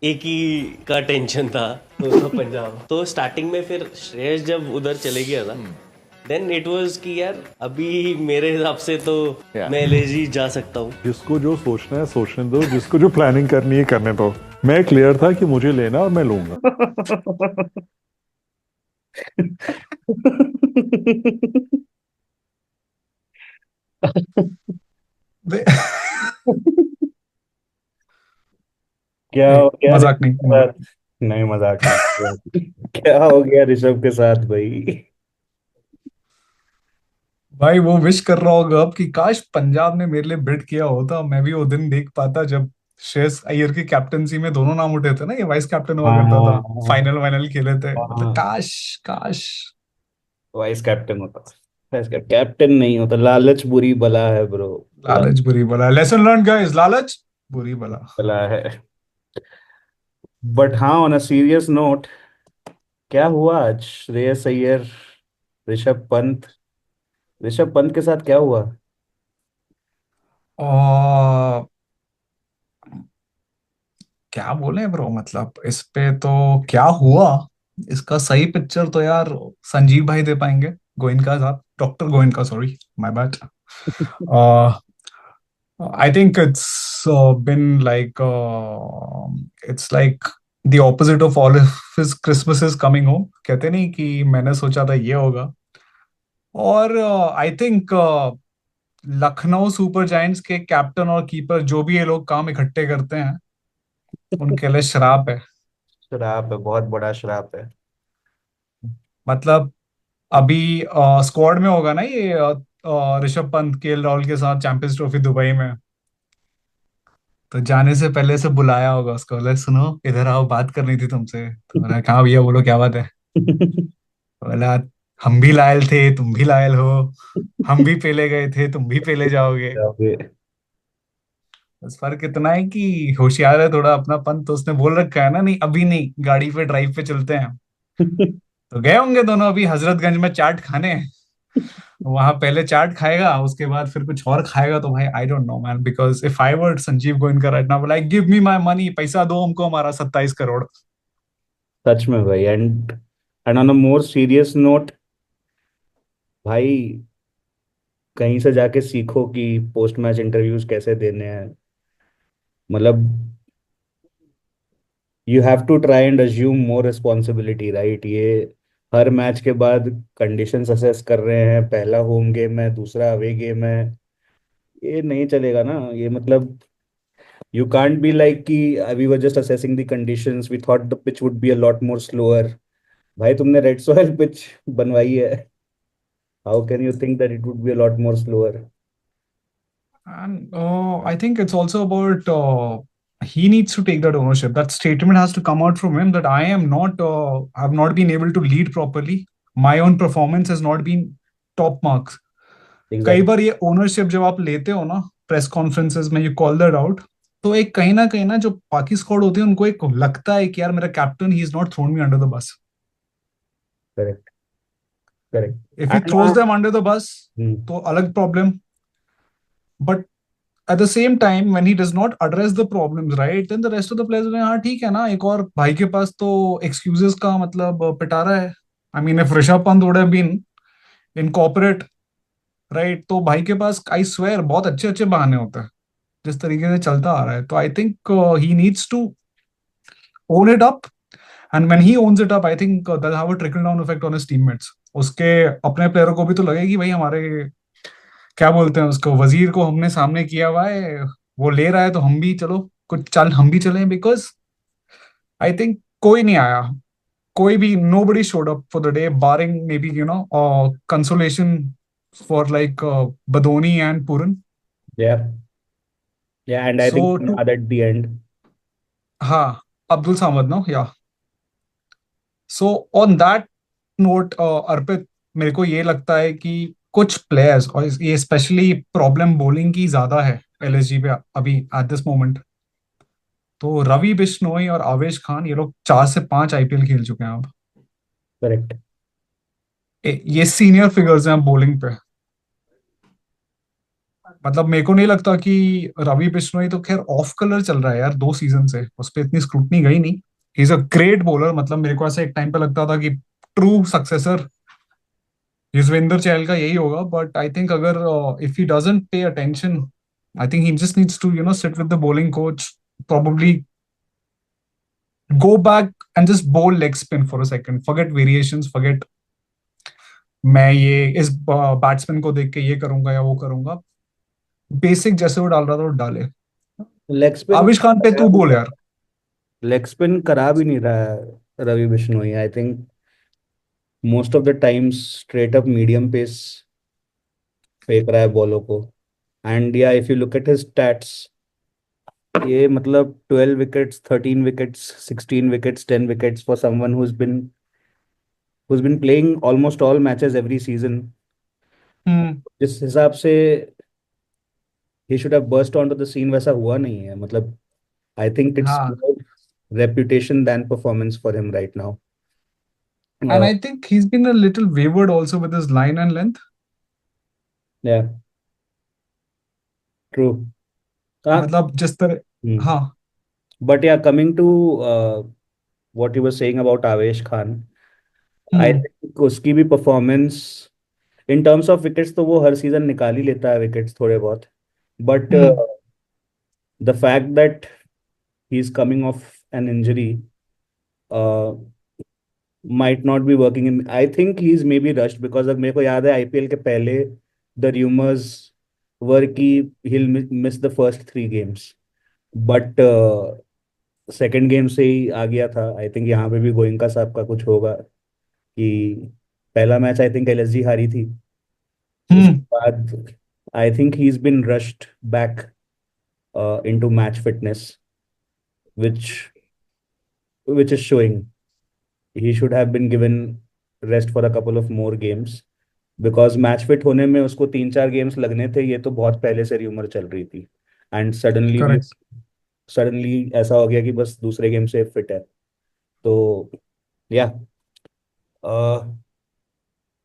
एक ही का टेंशन था, वो था पंजाब। तो स्टार्टिंग में फिर श्रेयस जब उधर चले गया था, देन इट वाज कि यार अभी मेरे हिसाब से तो Yeah. मैं एलएसजी जा सकता हूँ। जिसको जो सोचना है सोचने दो, जिसको जो प्लानिंग करनी है करने दो। मैं क्लियर था कि मुझे लेना और मैं लूंगा। वे- क्या हो गया मजाक ऋषभ नहीं, के साथ? नहीं, मजाक नहीं। क्या हो गया ऋषभ के साथ भाई? भाई वो विश कर रहा होगा अब कि काश पंजाब ने मेरे लिए बिड किया होता, मैं भी वो दिन देख पाता जब श्रेयस अय्यर की कैप्टनसी में दोनों नाम उठे थे ना, ये वाइस कैप्टन हुआ करता था, हाँ फाइनल वाइनल खेले थे, मतलब हाँ। काश। काश। वाइस कैप्टन होता। वाइस कैप्टन नहीं होता। लालच बुरी बला है ब्रो। लालच बुरी बला, लेसन लर्न गाइस, लालच बुरी बला। बला है। बट हाँ, ऑन अ सीरियस नोट, क्या हुआ आज? श्रेयस अय्यर, ऋषभ पंत। ऋषभ पंत के साथ क्या हुआ? और क्या बोले ब्रो, मतलब इस पे तो क्या हुआ, इसका सही पिक्चर तो यार संजीव भाई दे पाएंगे, गोइनका साहब, doctor Goenka, sorry, my bad. I think it's been like it's like the opposite of all of his Christmases coming home. कहते नहीं कि मैंने सोचा था ये होगा। और I think Lucknow super giants के कैप्टन और कीपर जो भी ये लोग काम इकट्ठे करते हैं, उनके लिए श्राप है। श्राप है, बहुत बड़ा श्राप है। मतलब अभी स्क्वाड में होगा ना ये ऋषभ पंत केएल राहुल के साथ चैंपियंस ट्रॉफी दुबई में, तो जाने से पहले से बुलाया होगा उसको, बोले सुनो इधर आओ, बात करनी थी तुमसे, तो मैंने कहा भैया बोलो क्या बात है। तो बोला हम भी लायल थे, तुम भी लायल हो, हम भी पेले गए थे, तुम भी पेले जाओगे। बस फर्क इतना है कि होशियार है थोड़ा अपना पंत, तो उसने बोल रखा है ना, नहीं अभी नहीं, गाड़ी पे ड्राइव पे चलते हैं। तो गए होंगे दोनों अभी हजरतगंज में चाट खाने, वहां पहले चाट खाएगा, उसके बाद फिर कुछ और खाएगा, तो भाई I don't know man, because if I were Sanjeev Goenka right now, like give me my money, पैसा दो हमको हमारा 27 करोड़। सच में भाई। And and on a more serious note भाई, कहीं से जाके सीखो कि पोस्ट मैच इंटरव्यूज कैसे देने हैं। मतलब you have to try and assume more responsibility, right? ये हर मैच के बाद कंडीशंस असेस कर रहे हैं, पहला होम गेम है, दूसरा अवे गेम है, ये नहीं चलेगा ना। ये मतलब यू कांट बी लाइक कि we were just assessing the conditions, we thought the pitch would be a lot more slower. भाई तुमने रेड सॉइल पिच बनवाई है, how can you think that it would be a lot more slower? And I think it's also about he needs to take that ownership. That statement has to come out from him that I am not, have not been able to lead properly. My own performance has not been top marks. कई exact. बार ये ownership जब आप लेते हो ना press conferences में, you call that out, तो एक कहीं ना जो बाकी स्क्वाड होती है उनको एक लगता है कि यार मेरा कैप्टन ही is not thrown me under the bus. Correct. Correct. If he and throws them under the bus तो अलग problem, but at the same time when he does not address the problems, right, then the rest of the players हाँ ठीक है ना, एक और भाई के पास तो excuses का मतलब पिटारा है। I mean if Rishabh Pant would have been incorporate, right, तो भाई के पास I swear बहुत अच्छे अच्छे बहाने होते हैं जिस तरीके से चलता आ रहा है, तो I think he needs to own it up, and when he owns it up I think that'll have a trickle down effect on his teammates। उसके अपने प्लेयरों को भी तो लगेगी भाई हमारे क्या बोलते हैं उसको, वजीर को हमने सामने किया हुआ है, वो ले रहा है तो हम भी चलो कुछ चल हम भी चलें, बिकॉज आई थिंक कोई नहीं आया, कोई भी nobody showed up for the day barring maybe consolation for like Badoni and Pooran. yeah, yeah, and I so think too, at the end, हाँ, Abdul Samad no yeah, so on that note Arpit, मेरे को ये लगता है कि कुछ प्लेयर्स, और ये स्पेशली प्रॉब्लम बॉलिंग की ज्यादा है एलएसजी पे अभी एट दिस मोमेंट, तो रवि बिश्नोई और आवेश खान ये लोग 4 से 5 आईपीएल खेल चुके हैं अब। correct. ये सीनियर फिगर्स हैं बॉलिंग पे। मतलब मेरे को नहीं लगता कि रवि बिश्नोई तो खैर ऑफ कलर चल रहा है यार 2 सीजन से, उस पर इतनी स्क्रूटनी गई नहीं। He is a great bowler, मतलब मेरे को ऐसा एक टाइम पे लगता था कि ट्रू सक्सेसर युजवेंद्र चहल का यही होगा, बट आई थिंक अगर if he doesn't pay attention, I think he just needs to sit with the bowling coach, probably go back and just bowl leg spin for a second, forget variations, forget मैं ये इस batsman को देख के ये करूंगा या वो करूंगा, बेसिक जैसे वो डाल रहा था वो डाले। लेग स्पिन आविश खान पे तू बोल यार। लेग स्पिन करा भी नहीं रहा है Ravi Bishnoi. I think most of the times straight up medium pace फेंक रहा है बॉलों को। एंड या if you look at his stats, ये मतलब 12 wickets, 13 wickets, 16 wickets, 10 wickets for someone who's been playing almost all matches every season. Hmm. जिस हिसाब से he should have burst onto the scene, वैसा हुआ नहीं है। मतलब I think it's हाँ, more reputation than performance for him right now. and Uh, I think he's been a little wayward also with his line and length. yeah, true. Ah, मतलब जिस तरह, hmm. हाँ। But yeah, coming to what you were saying about Avesh Khan, I hmm. think उसकी भी performance in terms of wickets तो वो हर season निकाल ही लेता है विकेट्स थोड़े बहुत। But hmm. the fact that he's coming off an injury uh, might not be working in, I think he's maybe rushed because of, मेरे को याद है आईपीएल के पहले the rumors were कि he'll miss the first 3 games, but second game से ही आ गया था। आई थिंक यहाँ पे भी गोइंका साहब का कुछ होगा कि पहला मैच आई थिंक एलएसजी हारी थी, उसके हम्म। बाद आई think he is been rushed back into match fitness, which which is showing he should have been given rest for a couple of more games, because match fit होने में उसको 3-4 games लगने थे। ये तो बहुत पहले से र्यूमर चल रही थी एंड करेक्ट। सडनली ऐसा हो गया कि बस दूसरे गेम से फिट है। तो yeah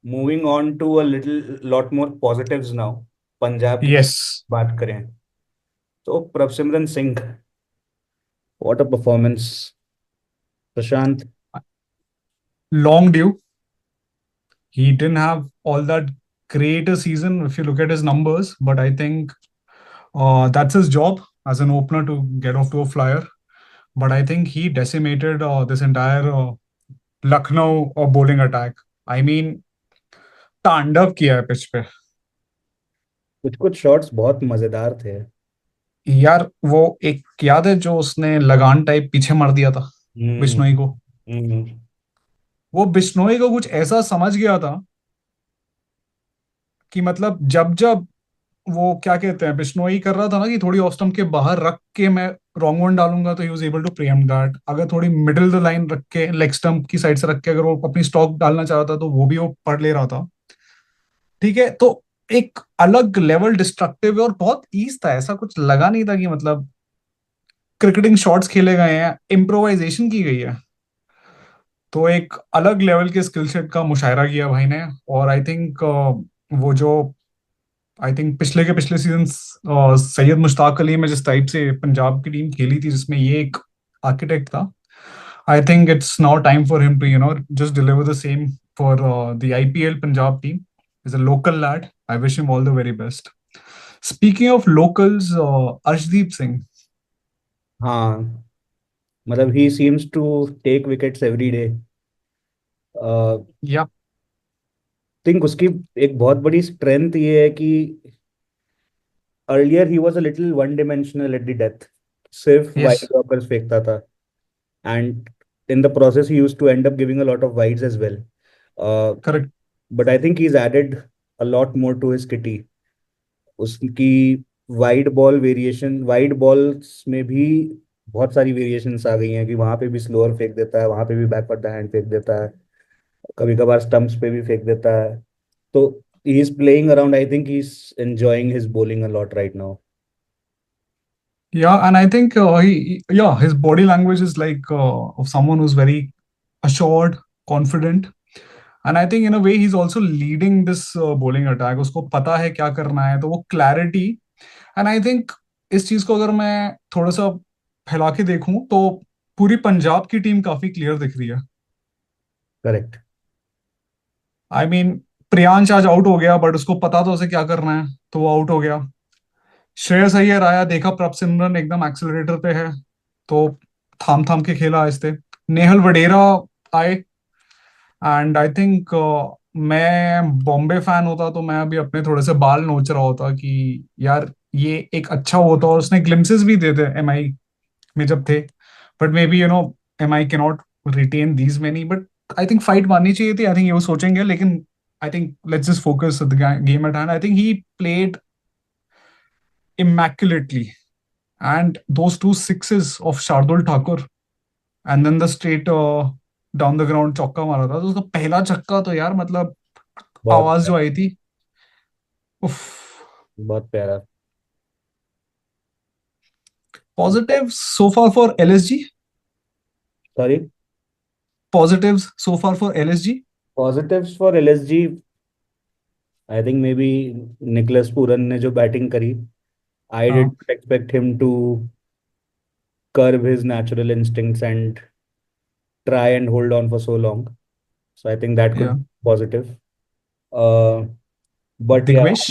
moving on to a little lot more positives now, Punjab की यस। बात करें तो Prabhsimran Singh, what a performance. Prashant. Long due, he didn't have all that great a season if you look at his numbers, but I think that's his job as an opener to get off to a flyer. But I think he decimated this entire Lucknow bowling attack. I mean, तांडव किया है pitch पे। कुछ कुछ shots बहुत मजेदार थे। यार वो एक याद है जो उसने लगान टाइप पीछे मार दिया था हम्म। बिश्नोई को। हम्म। वो बिश्नोई को कुछ ऐसा समझ गया था कि मतलब जब जब वो क्या कहते हैं बिश्नोई कर रहा था ना कि थोड़ी ऑफ स्टंप के बाहर रख के मैं रॉन्ग वन डालूंगा, तो he was able to preempt that. अगर थोड़ी मिडिल द लाइन रख के लेग स्टंप की साइड से रख के अगर वो अपनी स्टॉक डालना चाहता तो वो भी वो पढ़ ले रहा था। ठीक है, तो एक अलग लेवल डिस्ट्रक्टिव है और बहुत ईज था, ऐसा कुछ लगा नहीं था कि मतलब क्रिकेटिंग शॉट्स खेले गए हैं, इम्प्रोवाइजेशन की गई है। तो एक अलग लेवल के स्किल सेट का मुशायरा किया भाई ने। और आई थिंक वो जो आई थिंक पिछले के पिछले सीजन सैयद मुश्ताक अली में जिस टाइप से पंजाब की टीम खेली थी जिसमें ये एक आर्किटेक्ट था, I think it's now time for him to just deliver the same for the IPL Punjab team. Is a local lad, I wish him all the very best. Speaking of locals, Arshdeep Singh. हाँ, मतलब he seems to take wickets every day. Yeah think उसकी एक बहुत बड़ी strength ये है कि earlier he was a little one dimensional at the death, सिर्फ यस। वाइड वॉकर्स फेंकता था and in the process he used to end up giving a lot of wides as well. Uh, correct. but I think he's added a lot more to his kitty. उसकी wide balls में भी बहुत सारी variations आ गई हैं कि वहां पे भी स्लोअर फेंक देता है, वहां पे भी बैकवर्ड द हैंड फेंक देता है, कभी कभार स्टंप्स पे भी फेंक देता है। तो he is playing around, I think he is enjoying his bowling a lot right now. Yeah, and I think yeah, his body language is like of someone who's very assured, confident, and I think in a way he's also leading this bowling attack. उसको पता है क्या करना है, तो वो clarity and I think इस चीज को अगर मैं थोड़ा सा फैला के देखूं तो पूरी पंजाब की टीम काफी क्लियर दिख रही है। करेक्ट। आई मीन प्रियांश आज आउट हो गया, बट उसको पता तो उसे क्या करना है, तो वो आउट हो गया। श्रेयस अय्यर आया, देखा प्रभ सिमरन एकदम एक्सेलरेटर पे है, तो थाम थाम के खेला आहिस्ते। नेहल वडेरा आए, एंड आई थिंक मैं बॉम्बे फैन होता तो मैं अभी अपने थोड़े से बाल नोच रहा होता कि यार ये एक अच्छा होता, और उसने ग्लिम्सेस भी दे थे एमआई में जब थे। बट मे बी एमआई के not retain these many, but I think fight मारनी चाहिए थी। आई थिंक ये वो सोचेंगे, लेकिन I think let's just focus the game at hand. I think he played immaculately, and those two sixes of Shardul Thakur, and then the straight down the ground चौका मारा था, तो उसका पहला छक्का तो यार मतलब बहुत आवाज जो आई थी, उफ। बहुत प्यारा। Positives so far for LSG. Sorry. Positives so far for LSG. Positives for LSG, I think maybe Nicholas Pooran ने जो बैटिंग करी, आई हाँ, did expect him to curb his natural instincts and try and hold on for so long. So I think that could yeah. be positive. Uh, but yeah, Digvesh.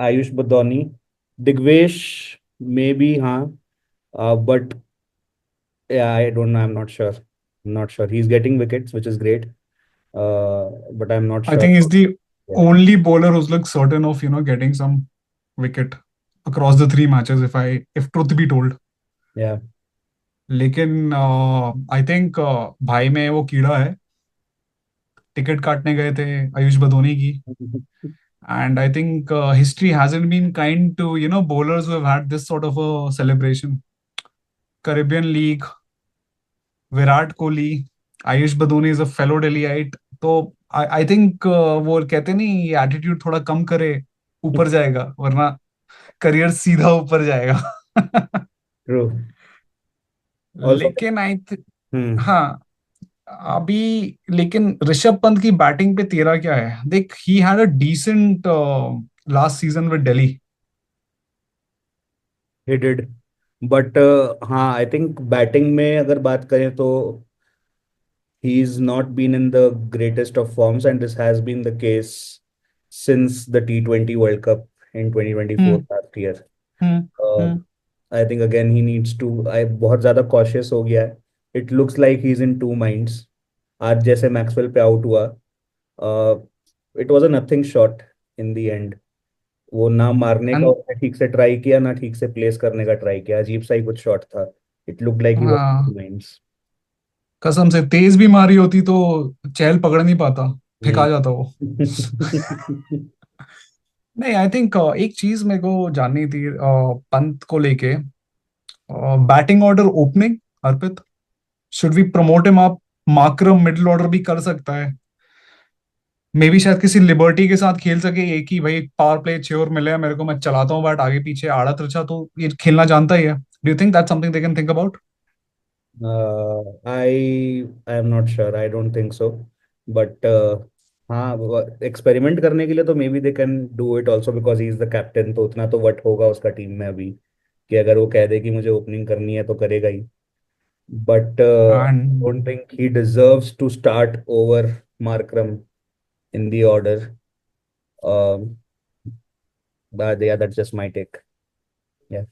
Ayush Badoni, Digvesh, maybe, huh? But yeah, I don't know. I'm not sure. I'm not sure. He's getting wickets, which is great. But I'm not I sure. think he's the Yeah. only bowler who's looked certain of getting some wicket across the three matches, if truth be told. Yeah. लेकिन I think भाई में वो कीड़ा है। Ticket काटने गए थे आयुष बदोनी की, and I think history hasn't been kind to bowlers who have had this sort of a celebration. Caribbean League, Virat Kohli, Ayush Badoni is a fellow Delhiite, तो आई थिंक वो कहते नहीं, ये एटीट्यूड थोड़ा कम करे, ऊपर जाएगा, वरना करियर सीधा ऊपर जाएगा। True. Also, लेकिन hmm. हाँ, अभी लेकिन ऋषभ पंत की बैटिंग पे तेरा क्या है? देख, he had a decent last season with Delhi. He did. But हाँ, I think बैटिंग में अगर बात करें तो he's not been in the greatest of forms, and this has been the case since the T20 World Cup in 2024 hmm, last year. Hmm, Uh, hmm. I think again he needs to, I बहुत ज़्यादा cautious हो गया है. It looks like he's in two minds. आज जैसे Maxwell पे out हुआ, it was a nothing shot in the end. वो ना मारने का And उसने ठीक से ट्राई किया, ना ठीक से प्लेस करने का ट्राई किया, अजीब सा ही कुछ शॉट था. It looked like he was in two minds. कसम से तेज भी मारी होती तो चहल पकड़ नहीं पाता, फेंका जाता वो। हम्म. नहीं, आई थिंक एक चीज मेरे को जाननी थी पंत को लेके। Batting order opening, Arpit, should we promote him up? Markram middle order भी कर सकता है, मे बी शायद किसी लिबर्टी के साथ खेल सके, एक ही भाई पावर प्ले 6 ओवर मिले हैं मेरे को, मैं चलाता हूँ बैट आगे पीछे आड़ा तिरछा, तो ये खेलना जानता ही है। Do you think that's something they can think about? I am not sure. I don't think so. But हाँ, एक्सपेरिमेंट करने के लिए तो may be they can do it also, because he is the captain, तो उतना तो what होगा उसका टीम में अभी कि अगर वो कह दे कि मुझे ओपनिंग करनी है तो करेगा ही. But don't and think he deserves to start over Markram in the order. But yeah, that's just my take. Yeah.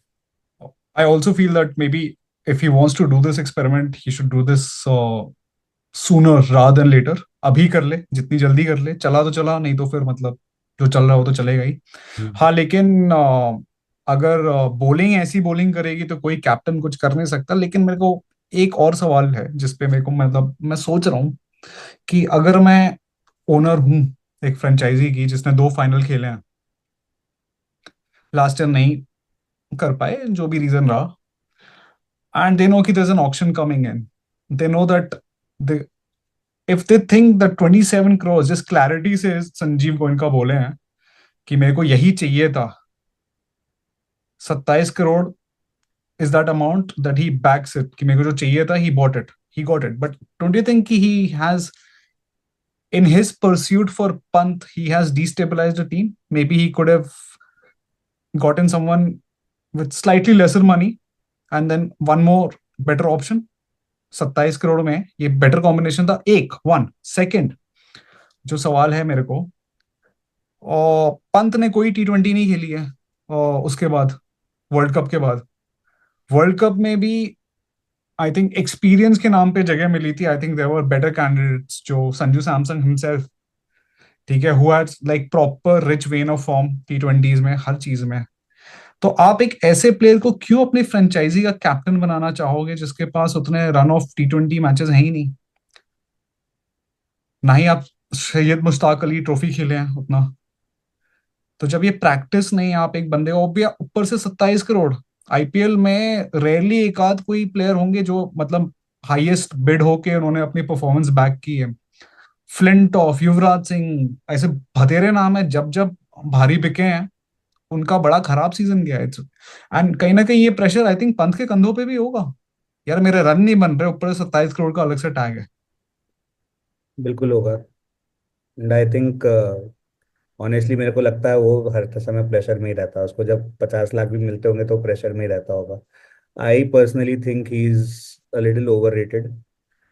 I also feel that maybe if he wants to do this experiment, he should do this sooner rather than later. अभी कर ले, जितनी जल्दी कर ले, चला तो चला, नहीं तो फिर मतलब जो चल रहा हो तो चलेगा ही। Hmm. हाँ, लेकिन अगर बॉलिंग ऐसी बॉलिंग करेगी तो कोई कैप्टन कुछ कर नहीं सकता। लेकिन मेरे को एक और सवाल है जिसपे मेरे को मतलब मैं सोच रहा हूँ कि अगर मैं ओनर हूँ एक फ्रेंचाइजी की जिसने 2 फाइनल खेले हैं, लास्ट ईयर नहीं कर पाए जो भी रीजन रहा, and they know कि there's an auction coming in. They know that they, if they think that 27 crores, जिस क्लैरिटी से संजीव गोयनका बोले हैं कि मेरे को यही चाहिए था, 27 crore is that amount that he backs it, कि मेरे को जो चाहिए था, he bought it, he got it. But don't you think कि he has, in his pursuit for Pant, he has destabilized the team? Maybe he could have gotten someone with slightly lesser money, and then one more better option. 27 crore में ये better combination था। एक one second जो सवाल है मेरे को, और पंत ने कोई T20 नहीं खेली है और उसके बाद, वर्ल्ड कप के बाद, वर्ल्ड कप में भी आई थिंक एक्सपीरियंस के नाम पे जगह मिली थी। I think there were better candidates, जो संजू सैमसन हिमसेल्फ, ठीक है, who has like proper rich vein of form T20s में, हर चीज में। तो आप एक ऐसे प्लेयर को क्यों अपनी फ्रेंचाइजी का कैप्टन बनाना चाहोगे जिसके पास उतने रन ऑफ T20 मैचेस हैं ही नहीं? ना ही आप सैयद मुश्ताक अली ट्रॉफी खेले हैं उतना। तो जब ये प्रैक्टिस नहीं, आप एक बंदे को भी ऊपर से 27 करोड़, आईपीएल में रेयरली एक आध कोई प्लेयर होंगे जो मतलब हाईएस्ट बिड होके उन्होंने अपनी परफॉर्मेंस बैक की है। फ्लिंटॉफ, युवराज सिंह, ऐसे बतेरे नाम है, जब जब भारी बिके हैं उनका बड़ा खराब सीजन गया है। एंड कहीं ना कहीं ये प्रेशर आई थिंक पंत के कंधों पे भी होगा, यार मेरे रन नहीं बन रहे, ऊपर से 27 करोड़ का अलग से टैग है। बिल्कुल होगा। एंड आई थिंक ऑनेस्टली मेरे को लगता है वो हर समय प्रेशर में ही रहता है। उसको जब 50 लाख भी मिलते होंगे तो प्रेशर में ही रहता होगा। I personally think he is a little over rated,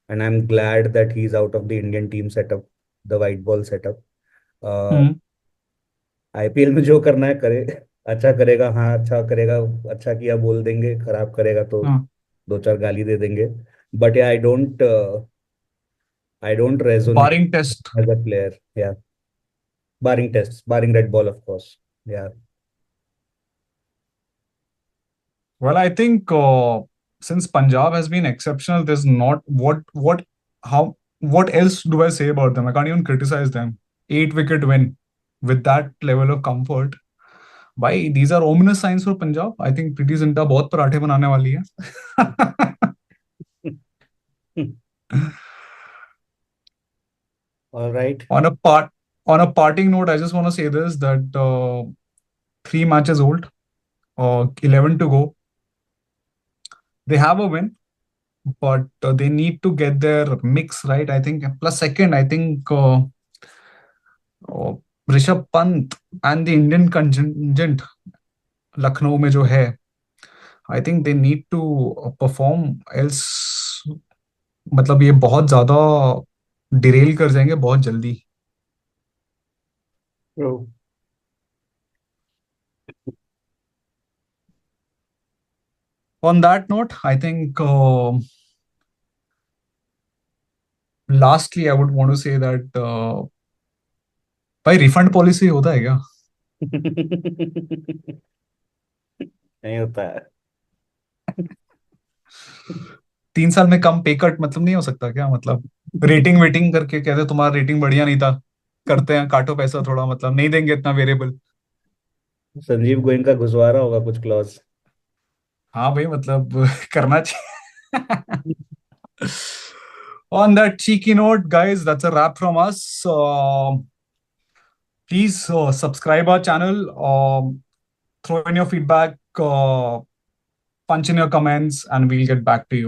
and I am glad that he is out of the Indian team setup, the white ball setup. Hmm. IPL में जो करना है करे। अच्छा करेगा, हाँ अच्छा करेगा, अच्छा किया बोल देंगे, खराब करेगा तो हाँ। दो चार गाली दे देंगे। But I don't resonate barring test. As a player, yeah barring tests, barring red ball, of course. Yeah. Well, I think since Punjab has been exceptional, there's not how what else do I say about them? I can't even criticize them. 8 wicket win with that level of comfort. Why these are ominous signs for Punjab. I think Preeti Zinta बहुत पराठे बनाने वाली है। All right. on a part on a parting note, I just want to say this, that 3 matches old, 11 to go. They have a win, but they need to get their mix right. I think plus second, I think Rishabh Pant and the Indian contingent Lucknow में जो है, I think they need to perform, else मतलब ये बहुत ज्यादा Daryl कर जाएंगे बहुत जल्दी। True. On that note, I think lastly I would want to say that भाई रिफंड पॉलिसी होता है क्या? नहीं होता है। 3 साल में कम पे कट मतलब नहीं हो सकता क्या? मतलब रेटिंग वेटिंग करके कहते तुम्हारा रेटिंग बढ़िया नहीं था, करते हैं काटो पैसा थोड़ा, मतलब नहीं देंगे इतना वेरिएबल। संजीव गोयनका घुसवा रहा होगा कुछ क्लॉज। हाँ भाई मतलब करना चाहिए। On that cheeky note, guys, that's a wrap from us. Please subscribe our channel, throw in your feedback, punch in your comments, and we'll get back to you.